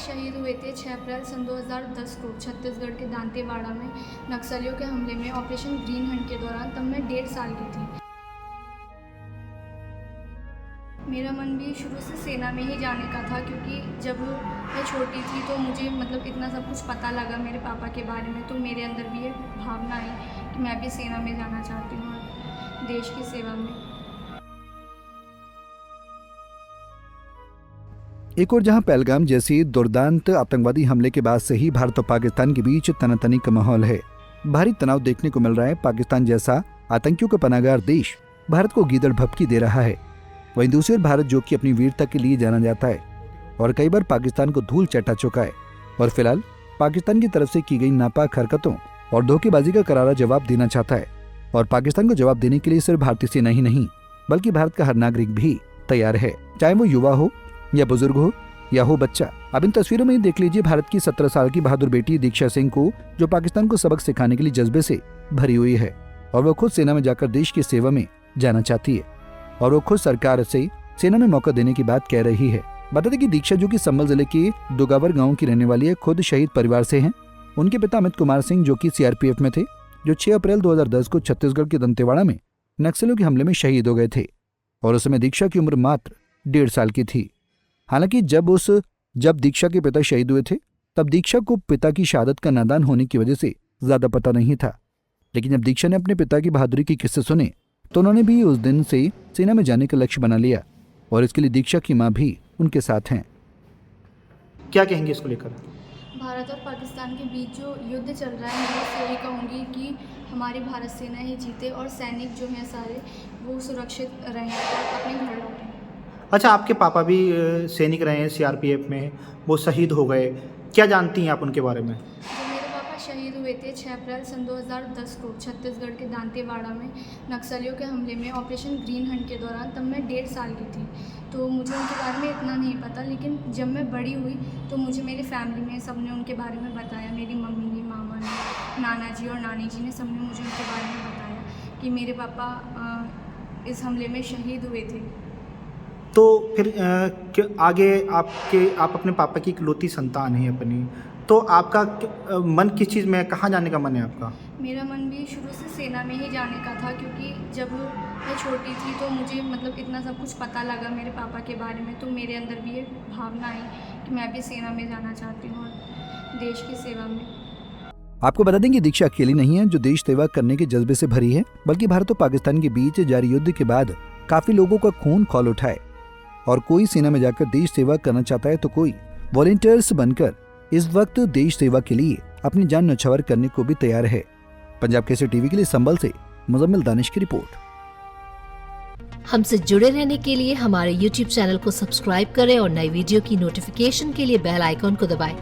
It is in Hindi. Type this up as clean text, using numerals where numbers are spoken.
शहीद हुए थे 6 अप्रैल सन 2010 को छत्तीसगढ़ के दांतेवाड़ा में नक्सलियों के हमले में ऑपरेशन ग्रीन हंट के दौरान। तब मैं 1.5 साल की थी। मेरा मन भी शुरू से सेना में ही जाने का था, क्योंकि जब मैं छोटी थी तो मुझे इतना सब कुछ पता लगा मेरे पापा के बारे में, तो मेरे अंदर भी ये भावना आई कि मैं भी सेना में जाना चाहती हूँ और देश की सेवा में। एक और जहां पहलगाम जैसी दुर्दांत आतंकवादी हमले के बाद से ही भारत और पाकिस्तान के बीच तनातनी का माहौल है। भारी तनाव देखने को मिल रहा है। पाकिस्तान जैसा आतंकियों का पनाहगार देश भारत को गीदड़ भभकी दे रहा है। वहीं दूसरी ओर भारत, जो कि अपनी वीरता के लिए जाना जाता है और कई बार पाकिस्तान को धूल चटा चुका है, और फिलहाल पाकिस्तान की तरफ से की गई नापाक हरकतों और धोखेबाजी का करारा जवाब देना चाहता है। और पाकिस्तान को जवाब देने के लिए सिर्फ भारतीय सेना ही नहीं, बल्कि भारत का हर नागरिक भी तैयार है, चाहे वो युवा हो या बुजुर्ग हो या हो बच्चा। अब इन तस्वीरों में ही देख लीजिए भारत की 17 साल की बहादुर बेटी दीक्षा सिंह को, जो पाकिस्तान को सबक सिखाने के लिए जज्बे से भरी हुई है, और वो खुद सेना में जाकर देश की सेवा में जाना चाहती है, और वो खुद सरकार से सेना में मौका देने की बात कह रही है। बता दें कि दीक्षा, जो कि संभल जिले के दुगावर गांव की रहने वाली है, खुद शहीद परिवार से हैं। उनके पिता अमित कुमार सिंह, जो कि सीआरपीएफ में थे, जो 6 अप्रैल 2010 को छत्तीसगढ़ के दंतेवाड़ा में नक्सलियों के हमले में शहीद हो गए थे, और उस समय दीक्षा की उम्र मात्र 1.5 साल की थी। हालांकि जब दीक्षा के पिता शहीद हुए थे, तब दीक्षा को पिता की शहादत का नादान होने की वजह से ज्यादा पता नहीं था। लेकिन जब दीक्षा ने अपने पिता की बहादुरी के किस्से सुने, तो उन्होंने भी उस दिन से सेना में जाने का लक्ष्य बना लिया, और इसके लिए दीक्षा की मां भी उनके साथ हैं। क्या कहेंगे इसको लेकर? भारत और पाकिस्तान के बीच जो युद्ध चल रहा है, मैं बस यही कहूँगी कि हमारी भारत सेना ही जीते और सैनिक जो हैं सारे वो सुरक्षित रहें और अपने घर लौटें। अच्छा, आपके पापा भी सैनिक रहे हैं सीआरपीएफ में, वो शहीद हो गए, क्या जानती हैं आप उनके बारे में? जो मेरे पापा शहीद हुए थे 6 अप्रैल सन 2010 को छत्तीसगढ़ के दांतेवाड़ा में नक्सलियों के हमले में ऑपरेशन ग्रीन हंट के दौरान। तब मैं 1.5 साल की थी, तो मुझे उनके बारे में इतना नहीं पता। लेकिन जब मैं बड़ी हुई तो मुझे मेरी फैमिली में सब ने उनके बारे में बताया। मेरी मम्मी ने, मामा ने, नाना जी और नानी जी ने, सबने मुझे उनके बारे में बताया कि मेरे पापा इस हमले में शहीद हुए थे। तो फिर आगे आप अपने पापा की इकलौती संतान हैं अपनी, तो आपका मन किस चीज़ में, कहाँ जाने का मन है आपका? मेरा मन भी शुरू से सेना में ही जाने का था, क्योंकि जब मैं छोटी थी तो मुझे इतना सब कुछ पता लगा मेरे पापा के बारे में, तो मेरे अंदर भी ये भावना आई कि मैं भी सेना में जाना चाहती हूँ और देश की सेवा में। आपको बता दें कि दीक्षा अकेली नहीं है जो देश सेवा करने के जज्बे से भरी है, बल्कि भारत और पाकिस्तान के बीच जारी युद्ध के बाद काफी लोगों का खून खौल उठा है, और कोई सेना में जाकर देश सेवा करना चाहता है, तो कोई वॉलंटियर्स बनकर इस वक्त देश सेवा के लिए अपनी जान न्यौछावर करने को भी तैयार है। पंजाब केसरी टीवी के लिए संभल से मुजम्मिल दानिश की रिपोर्ट। हमसे जुड़े रहने के लिए हमारे YouTube चैनल को सब्सक्राइब करें और नई वीडियो की नोटिफिकेशन के लिए बेल आइकॉन को दबाएं।